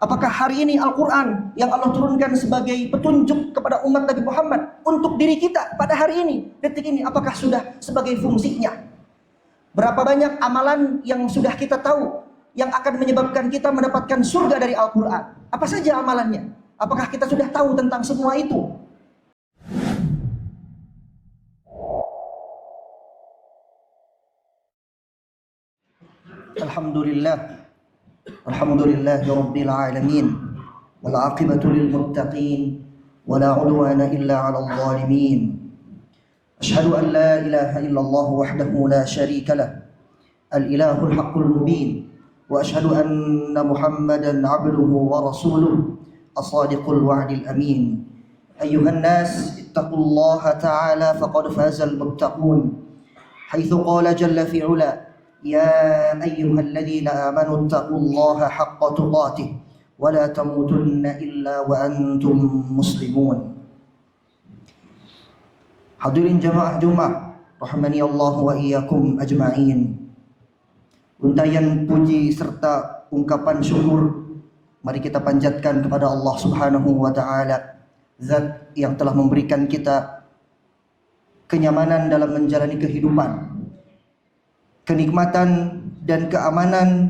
Apakah hari ini Al-Quran yang Allah turunkan sebagai petunjuk kepada umat Nabi Muhammad untuk diri kita pada hari ini, detik ini, apakah sudah sebagai fungsinya? Berapa banyak amalan yang sudah kita tahu yang akan menyebabkan kita mendapatkan surga dari Al-Quran? Apa saja amalannya? Apakah kita sudah tahu tentang semua itu? Alhamdulillah. Alhamdulillahi Rabbil Alamin. Wal aqibatu lil muttaqin. Wala udwana illa 'alal zalimin. Asyhadu an la ilaha illallah wahdahu la syarika lah. Al-ilahul haqqul mubin. Wa asyhadu anna Muhammadan 'abduhu wa rasuluh. As-sadiqul wa'dil amin. Ayyuhan nas ittaqullaha ta'ala faqad fazal muttaqun. Haitsu qala jalla fi 'ula يا أيها الذين آمنوا اتقوا الله حق تقاته ولا تموتن إلا وأنتم مسلمون. Hadirin jamaah Jumat rahimani Allah wa iyyakum ajma'in. Untayan puji serta ungkapan syukur mari kita panjatkan kepada Allah Subhanahu wa taala, zat yang telah memberikan kita kenyamanan dalam menjalani kehidupan, kenikmatan dan keamanan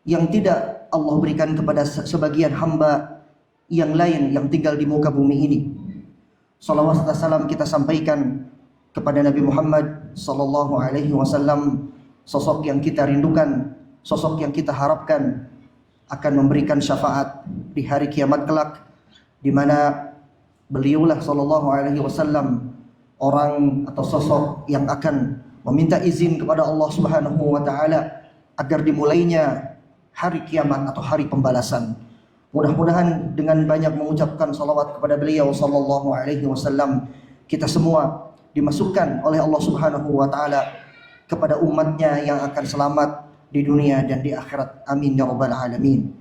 yang tidak Allah berikan kepada sebagian hamba yang lain yang tinggal di muka bumi ini. Salawat dan salam kita sampaikan kepada Nabi Muhammad sallallahu alaihi wasallam, sosok yang kita rindukan, sosok yang kita harapkan akan memberikan syafaat di hari kiamat kelak, di mana beliaulah sallallahu alaihi wasallam orang atau sosok yang akan meminta izin kepada Allah Subhanahu wa taala agar dimulainya hari kiamat atau hari pembalasan. Mudah-mudahan dengan banyak mengucapkan salawat kepada beliau sallallahu alaihi wasallam, kita semua dimasukkan oleh Allah Subhanahu wa taala kepada umatnya yang akan selamat di dunia dan di akhirat. Amin ya rabbal alamin.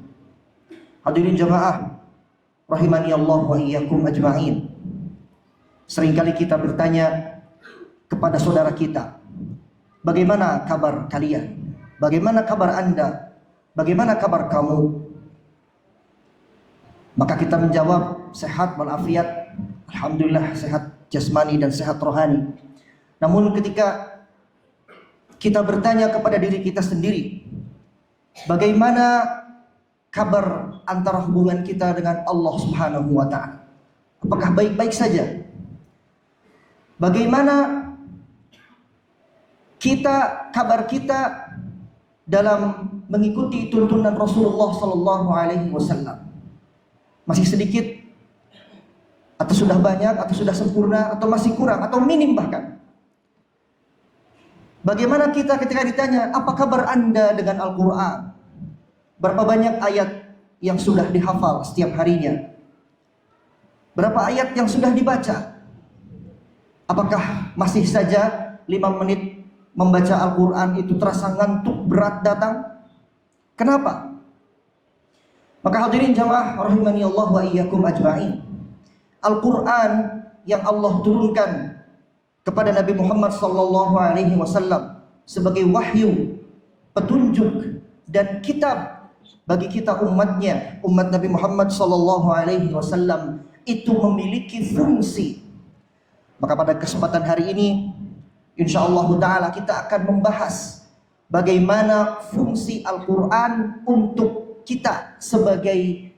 Hadirin jamaah rahimani Allah wa iyyakum ajma'in. Seringkali kita bertanya kepada saudara kita, bagaimana kabar kalian? Bagaimana kabar Anda? Bagaimana kabar kamu? Maka kita menjawab, sehat walafiat, alhamdulillah, sehat jasmani dan sehat rohani. Namun ketika kita bertanya kepada diri kita sendiri, bagaimana kabar antara hubungan kita dengan Allah Subhanahu wa taala? Apakah baik-baik saja? Bagaimana kabar kita dalam mengikuti tuntunan Rasulullah sallallahu alaihi wasallam? Masih sedikit atau sudah banyak atau sudah sempurna atau masih kurang atau minim bahkan? Bagaimana kita ketika ditanya, apa kabar Anda dengan Al-Qur'an? Berapa banyak ayat yang sudah dihafal setiap harinya? Berapa ayat yang sudah dibaca? Apakah masih saja 5 menit membaca Al-Quran itu terasa ngantuk berat datang? Kenapa? Maka hadirin jamaah rahimani Allah wa iyyakum ajma'in, Al-Quran yang Allah turunkan kepada Nabi Muhammad sallallahu alaihi wasallam sebagai wahyu, petunjuk dan kitab bagi kita umatnya, umat Nabi Muhammad sallallahu alaihi wasallam, itu memiliki fungsi. Maka pada kesempatan hari ini insyaallah ta'ala kita akan membahas bagaimana fungsi Al-Quran untuk kita sebagai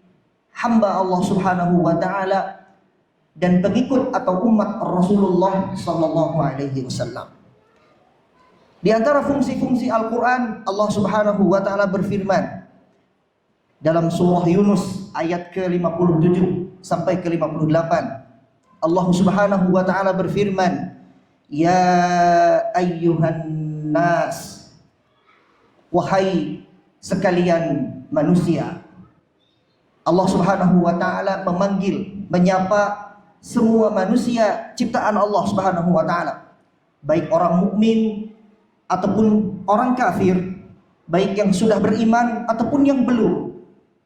hamba Allah Subhanahu wa ta'ala dan pengikut atau umat Rasulullah sallallahu alaihi wasallam. Di antara fungsi-fungsi Al-Quran, Allah Subhanahu wa ta'ala berfirman dalam surah Yunus ayat ke-57 sampai ke-58. Allah Subhanahu wa ta'ala berfirman, ya ayyuhan nas, wahai sekalian manusia. Allah Subhanahu wa ta'ala memanggil, menyapa semua manusia ciptaan Allah Subhanahu wa ta'ala, baik orang mukmin ataupun orang kafir, baik yang sudah beriman ataupun yang belum.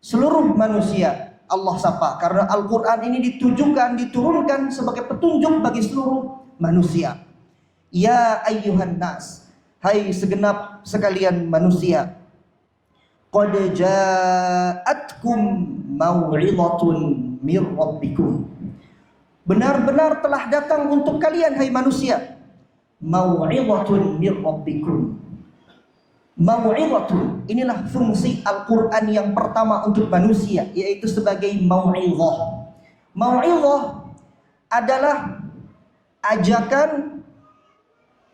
Seluruh manusia Allah sapa, karena Al-Quran ini diturunkan sebagai petunjuk bagi seluruh manusia. Ya ayyuhan nas, hai segenap sekalian manusia. qad ja'atkum mau'izatun mir rabbikum. Benar-benar telah datang untuk kalian hai manusia mau'izatun mir rabbikum. Mau'izatun, inilah fungsi Al-Quran yang pertama untuk manusia, yaitu sebagai mau'izah. Mau'izah adalah ajakan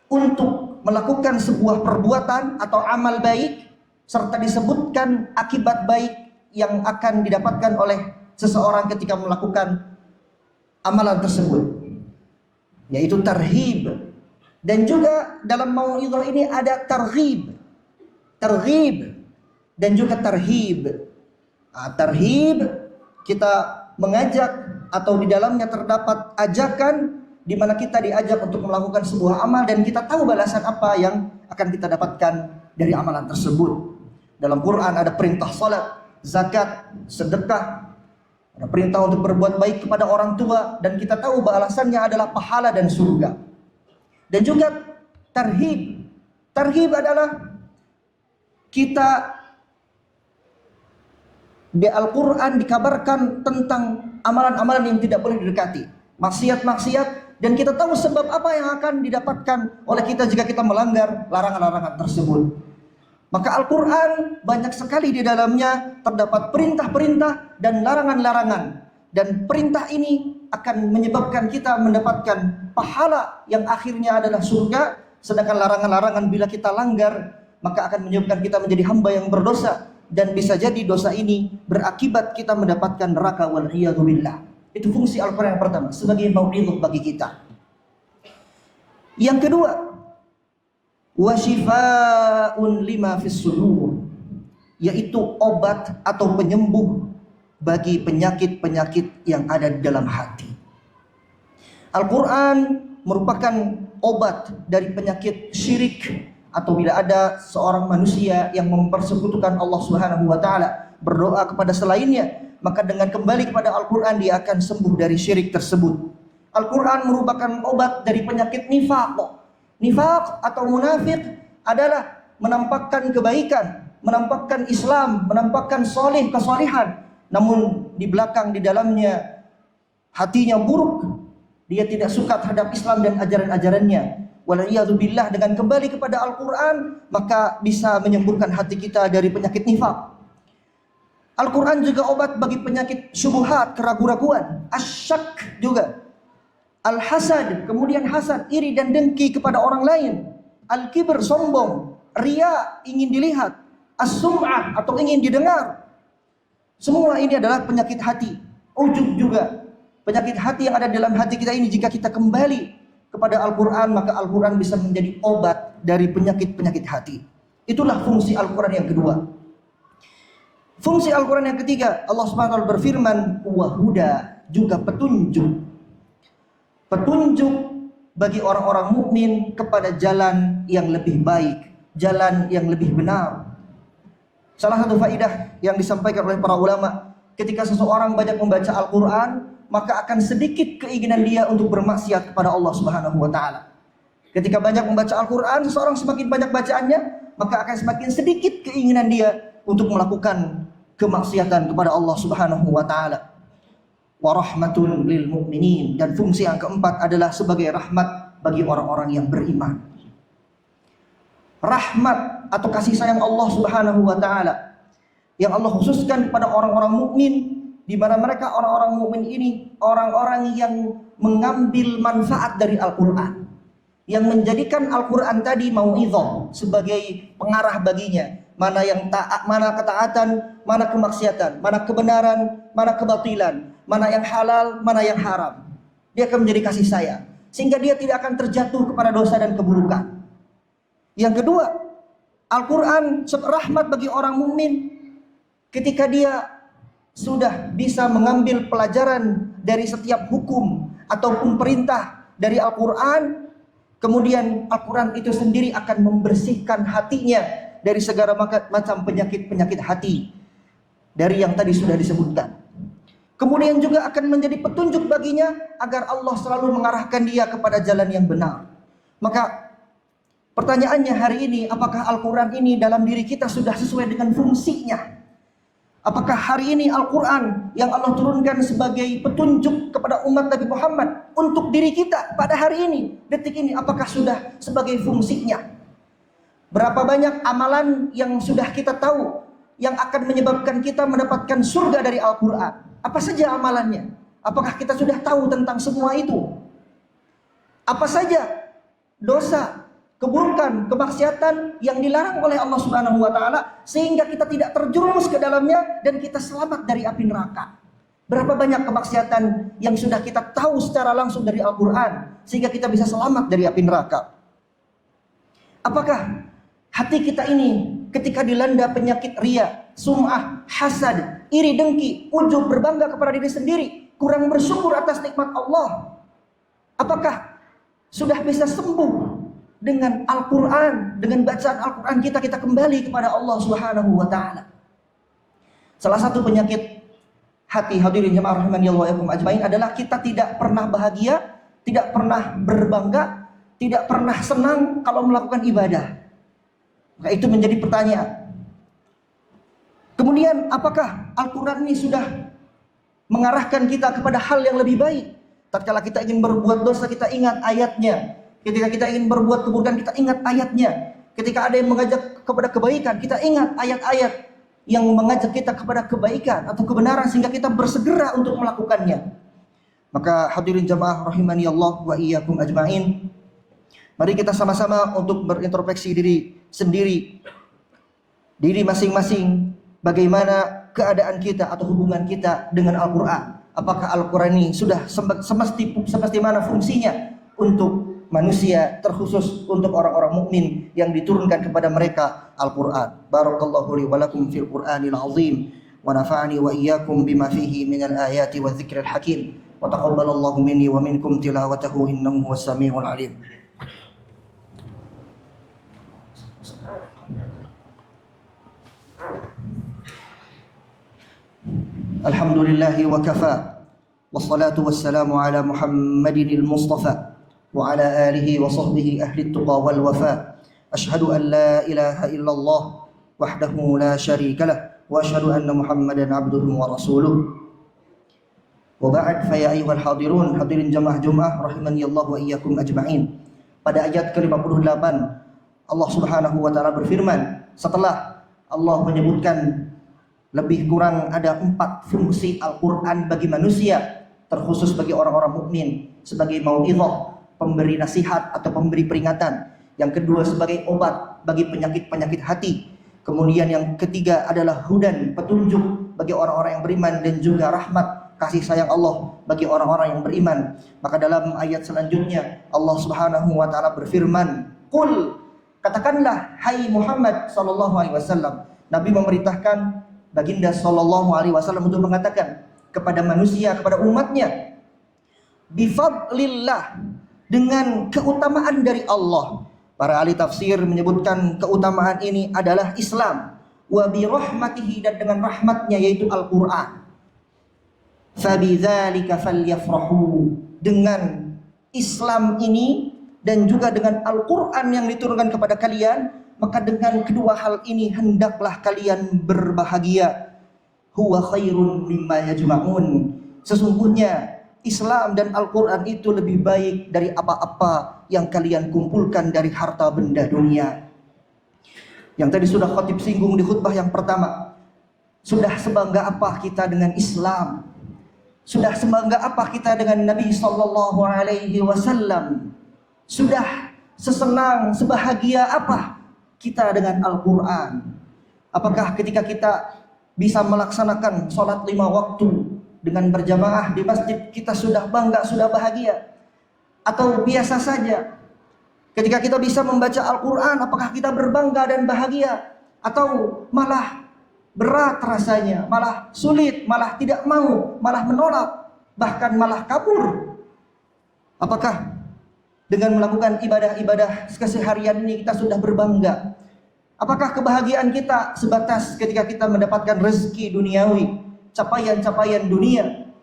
untuk melakukan sebuah perbuatan atau amal baik, serta disebutkan akibat baik yang akan didapatkan oleh seseorang ketika melakukan amalan tersebut, yaitu tarhib. Dan juga dalam mau'izah ini ada targhib dan juga tarhib. Tarhib, kita mengajak atau di dalamnya terdapat ajakan di mana kita diajak untuk melakukan sebuah amal dan kita tahu balasan apa yang akan kita dapatkan dari amalan tersebut. Dalam Quran ada perintah salat, zakat, sedekah, ada perintah untuk berbuat baik kepada orang tua, dan kita tahu balasannya adalah pahala dan surga. Dan juga tarhib. Tarhib adalah kita di Al-Quran dikabarkan tentang amalan-amalan yang tidak boleh didekati, maksiat-maksiat, dan kita tahu sebab apa yang akan didapatkan oleh kita jika kita melanggar larangan-larangan tersebut. Maka Al-Quran banyak sekali di dalamnya terdapat perintah-perintah dan larangan-larangan, dan perintah ini akan menyebabkan kita mendapatkan pahala yang akhirnya adalah surga, sedangkan larangan-larangan bila kita langgar maka akan menyebabkan kita menjadi hamba yang berdosa, dan bisa jadi dosa ini berakibat kita mendapatkan neraka wal'iyadzubillah. Itu fungsi Al-Quran yang pertama, sebagai mau'izah bagi kita. Yang kedua, wa shifaa'un lima fis sudur, yaitu obat atau penyembuh bagi penyakit-penyakit yang ada di dalam hati. Al-Quran merupakan obat dari penyakit syirik, atau bila ada seorang manusia yang mempersekutukan Allah Subhanahu wa taala, berdoa kepada selainnya, maka dengan kembali kepada Al-Quran dia akan sembuh dari syirik tersebut. Al-Quran merupakan obat dari penyakit nifaq. Nifaq atau munafik adalah menampakkan kebaikan, menampakkan Islam, menampakkan soleh, kesolihan, namun di belakang, di dalamnya hatinya buruk. Dia tidak suka terhadap Islam dan ajaran-ajarannya. Wal'iyadzubillah, dengan kembali kepada Al-Quran maka bisa menyembuhkan hati kita dari penyakit nifaq. Al-Quran juga obat bagi penyakit syubhat, keraguan-raguan, asyak juga, al-hasad, kemudian hasad, iri dan dengki kepada orang lain, al-kibr, sombong, riya, ingin dilihat, as-sum'ah atau ingin didengar. Semua ini adalah penyakit hati. Ujub juga penyakit hati yang ada dalam hati kita ini. Jika kita kembali kepada Al-Quran, maka Al-Quran bisa menjadi obat dari penyakit-penyakit hati. Itulah fungsi Al-Quran yang kedua. Fungsi Al-Quran yang ketiga, Allah SWT berfirman, wahuda, juga petunjuk. Petunjuk bagi orang-orang mukmin kepada jalan yang lebih baik, jalan yang lebih benar. Salah satu faidah yang disampaikan oleh para ulama, ketika seseorang banyak membaca Al-Quran, maka akan sedikit keinginan dia untuk bermaksiat kepada Allah Subhanahu wa taala. Ketika banyak membaca Al-Quran, seseorang semakin banyak bacaannya, maka akan semakin sedikit keinginan dia untuk melakukan kemaksiatan kepada Allah Subhanahu wa taala. Wa rahmatun lil mu'minin, dan fungsi yang keempat adalah sebagai rahmat bagi orang-orang yang beriman. Rahmat atau kasih sayang Allah Subhanahu wa taala yang Allah khususkan kepada orang-orang mukmin, di mana mereka orang-orang mukmin ini orang-orang yang mengambil manfaat dari Al-Quran, yang menjadikan Al-Quran tadi mau'izah sebagai pengarah baginya, mana yang taat, mana ketaatan, mana kemaksiatan, mana kebenaran, mana kebatilan, mana yang halal, mana yang haram. Dia akan menjadi kasih sayang, sehingga dia tidak akan terjatuh kepada dosa dan keburukan. Yang kedua, Al-Quran rahmat bagi orang mukmin ketika dia sudah bisa mengambil pelajaran dari setiap hukum ataupun perintah dari Al-Quran, kemudian Al-Quran itu sendiri akan membersihkan hatinya dari segala macam penyakit-penyakit hati dari yang tadi sudah disebutkan. Kemudian juga akan menjadi petunjuk baginya agar Allah selalu mengarahkan dia kepada jalan yang benar. Maka Pertanyaannya hari ini, apakah Al-Quran ini dalam diri kita sudah sesuai dengan fungsinya? Apakah hari ini Al-Quran yang Allah turunkan sebagai petunjuk kepada umat Nabi Muhammad untuk diri kita pada hari ini, detik ini, apakah sudah sebagai fungsinya? Berapa banyak amalan yang sudah kita tahu yang akan menyebabkan kita mendapatkan surga dari Al-Quran? Apa saja amalannya? Apakah kita sudah tahu tentang semua itu? Apa saja dosa, keburukan, kemaksiatan yang dilarang oleh Allah Subhanahu wa taala sehingga kita tidak terjerumus ke dalamnya dan kita selamat dari api neraka? Berapa banyak kemaksiatan yang sudah kita tahu secara langsung dari Al-Quran sehingga kita bisa selamat dari api neraka? Apakah hati kita ini ketika dilanda penyakit riya, sum'ah, hasad, iri dengki, ujub, berbangga kepada diri sendiri, kurang bersyukur atas nikmat Allah, apakah sudah bisa sembuh dengan Al-Quran, dengan bacaan Al-Quran kita kembali kepada Allah Subhanahu wa ta'ala? Salah satu penyakit hati, hadirin jemaah rahimani Allah wa iyyakum ajmain, adalah kita tidak pernah bahagia, tidak pernah berbangga, tidak pernah senang kalau melakukan ibadah. Maka itu menjadi pertanyaan. Kemudian apakah Al-Quran ini sudah mengarahkan kita kepada hal yang lebih baik? Tatkala kita ingin berbuat dosa, kita ingat ayatnya. Ketika kita ingin berbuat keburukan, kita ingat ayatnya. Ketika ada yang mengajak kepada kebaikan, kita ingat ayat-ayat yang mengajak kita kepada kebaikan atau kebenaran sehingga kita bersegera untuk melakukannya. Maka hadirin jamaah rahimani Allah wa iyyakum ajmain, mari kita sama-sama untuk berintrospeksi diri sendiri, diri masing-masing, bagaimana keadaan kita atau hubungan kita dengan Al-Quran. Apakah Al-Quran ini sudah semesti mana fungsinya untuk manusia, terkhusus untuk orang-orang mukmin yang diturunkan kepada mereka Al-Quran. Barakallahu li wa lakum fil Qur'anil azim wa nafa'ani wa iyyakum bima fihi minal ayati wa dzikril hakim wa taqabbalallahu minni wa minkum tilawatahu innahu huwas samiul alim. Alhamdulillahi wa kafa, wassalatu wassalamu ala Muhammadinil Mustafa wa ala alihi wa sahbihi ahli tuqa wal wafa. Ashhadu an la ilaha illallah wahdahu la syarika lah wa ashhadu anna Muhammadan abduhu wa rasuluh. Wa ba'd, fa ya ayyuhal hadirun, hadirin jamaah Jumat rahimani Allah wa iyyakum ajma'in. Pada ayat ke-58 Allah Subhanahu wa taala berfirman, setelah Allah menyebutkan lebih kurang ada 4 fungsi Al-Quran bagi manusia, terkhusus bagi orang-orang mukmin, sebagai mau'izah, pemberi nasihat atau pemberi peringatan. Yang kedua sebagai obat bagi penyakit-penyakit hati. Kemudian yang ketiga adalah hudan, petunjuk bagi orang-orang yang beriman, dan juga rahmat, kasih sayang Allah bagi orang-orang yang beriman. Maka dalam ayat selanjutnya Allah Subhanahu wa taala berfirman, "Qul," katakanlah hai Muhammad sallallahu alaihi wasallam. Nabi memerintahkan baginda sallallahu alaihi wasallam untuk mengatakan kepada manusia, kepada umatnya, bifadlillah, dengan keutamaan dari Allah. Para ahli tafsir menyebutkan keutamaan ini adalah Islam, wa birahmatihi, dan dengan rahmatnya yaitu Al-Quran. Fabidzalika falyafrahu, dengan Islam ini dan juga dengan Al-Quran yang diturunkan kepada kalian, maka dengan kedua hal ini hendaklah kalian berbahagia. Huwa khairun mimma yajma'un, sesungguhnya Islam dan Al-Quran itu lebih baik dari apa-apa yang kalian kumpulkan dari harta benda dunia. Yang tadi sudah khatib singgung di khutbah yang pertama, sudah sebangga apa kita dengan Islam? Sudah sebangga apa kita dengan Nabi sallallahu alaihi wasallam? Sudah sesenang, sebahagia apa kita dengan Al-Quran? Apakah ketika kita bisa melaksanakan sholat 5 waktu dengan berjamaah di masjid, kita sudah bangga, sudah bahagia? Atau biasa saja? Ketika kita bisa membaca Al-Quran, apakah kita berbangga dan bahagia? Atau malah berat rasanya, malah sulit, malah tidak mau, malah menolak, bahkan malah kabur? Apakah dengan melakukan ibadah-ibadah keseharian ini kita sudah berbangga? Apakah kebahagiaan kita sebatas ketika kita mendapatkan rezeki duniawi, capaian-capaian dunia?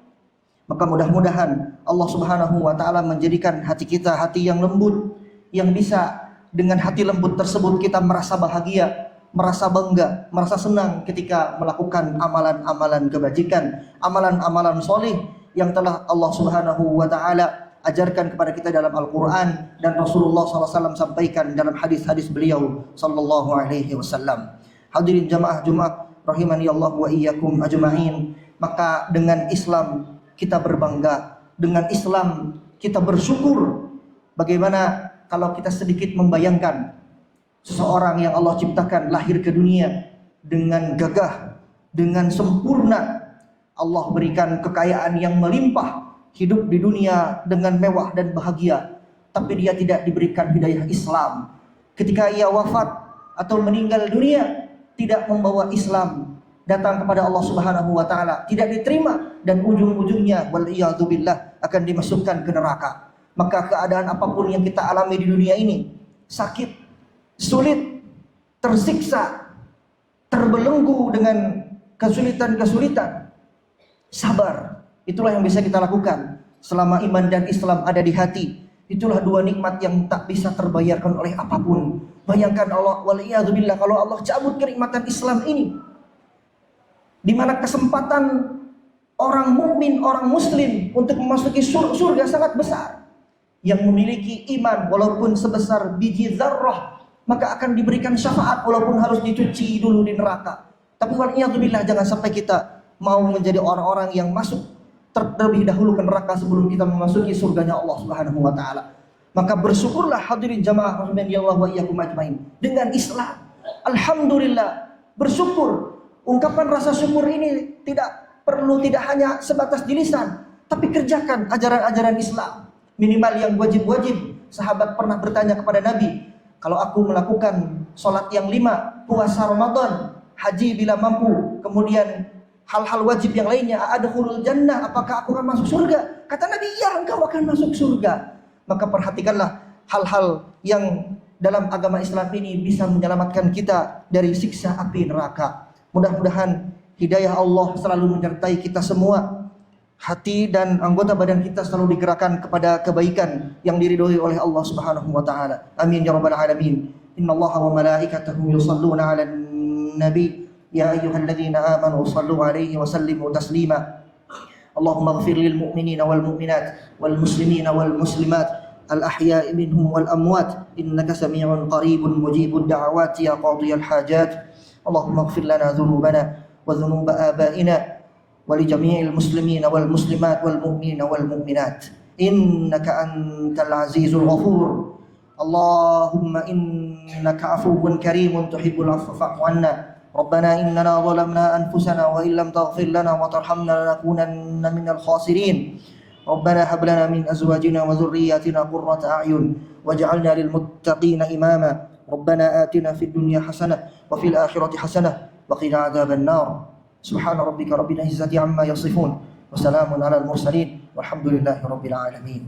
Maka mudah-mudahan Allah Subhanahu wa taala menjadikan hati kita hati yang lembut, yang bisa dengan hati lembut tersebut kita merasa bahagia, merasa bangga, merasa senang ketika melakukan amalan-amalan kebajikan, amalan-amalan soleh yang telah Allah Subhanahu wa taala ajarkan kepada kita dalam Al-Qur'an dan Rasulullah SAW sampaikan dalam hadis-hadis beliau sallallahu alaihi wasallam. Hadirin jamaah Jumat rahimani Allah wa iyyakum ajma'in. Maka dengan Islam kita berbangga, dengan Islam kita bersyukur. Bagaimana kalau kita sedikit membayangkan seseorang yang Allah ciptakan lahir ke dunia dengan gagah, dengan sempurna, Allah berikan kekayaan yang melimpah, hidup di dunia dengan mewah dan bahagia, tapi dia tidak diberikan hidayah Islam. Ketika ia wafat atau meninggal dunia, tidak membawa Islam, datang kepada Allah Subhanahu wa taala, tidak diterima, dan ujung-ujungnya waliyadzubillah akan dimasukkan ke neraka. Maka keadaan apapun yang kita alami di dunia ini, sakit, sulit, tersiksa, terbelenggu dengan kesulitan-kesulitan, sabar. Itulah yang bisa kita lakukan selama iman dan Islam ada di hati. Itulah dua nikmat yang tak bisa terbayarkan oleh apapun. Bayangkan Allah, waliyadzubillah, kalau Allah cabut kenikmatan Islam ini, di mana kesempatan orang mukmin, orang muslim untuk memasuki surga sangat besar. Yang memiliki iman walaupun sebesar biji zarrah, maka akan diberikan syafaat walaupun harus dicuci dulu di neraka. Tapi waliyadzubillah, jangan sampai kita mau menjadi orang-orang yang masuk terlebih dahulu ke neraka sebelum kita memasuki surganya Allah Subhanahu wa taala. Maka bersyukurlah hadirin jamaah rahimani Allah wa iyyakum ajmain dengan Islam. Alhamdulillah, bersyukur. Ungkapan rasa syukur ini tidak hanya sebatas di lisan, tapi kerjakan ajaran-ajaran Islam. Minimal yang wajib-wajib. Sahabat pernah bertanya kepada Nabi, kalau aku melakukan sholat yang 5, puasa Ramadan, haji bila mampu, kemudian hal-hal wajib yang lainnya, adkhulul jannah, apakah aku akan masuk surga? Kata Nabi, ya, engkau akan masuk surga. Maka perhatikanlah hal-hal yang dalam agama Islam ini bisa menyelamatkan kita dari siksa api neraka. Mudah-mudahan hidayah Allah selalu menyertai kita semua. Hati dan anggota badan kita selalu digerakkan kepada kebaikan yang diridhoi oleh Allah Subhanahu wa taala. Amin ya rabbal alamin. Innallaha wa malaikatahu yusholluna 'alan nabi ya ayyuhalladzina amanu shallu 'alaihi wa sallimu taslima. Allahumma ighfir lil mu'minina wal mu'minat wal muslimina wal muslimat al ahya'i minhum wal amwat innaka samii'un qaribun mujibud da'awati ya qadiyal hajat. Allahumma ighfir lana dhunubana wa dhunuba abaina ولجميع المسلمين والمسلمات والمؤمنين والمؤمنات إنك أنت العزيز الغفور اللهم إنك عفو كريم تحب العفو فاعف عنا ربنا إننا ظلمنا أنفسنا وإن لم تغفر لنا وترحمنا لنكونن من الخاسرين ربنا هب لنا من أزواجنا وذرياتنا قرة أعين واجعلنا للمتقين إماما ربنا آتنا في الدنيا حسنة وفي الآخرة حسنة وقنا عذاب النار سبحان ربك رب العزة عما يصفون وسلام على المرسلين والحمد لله رب العالمين.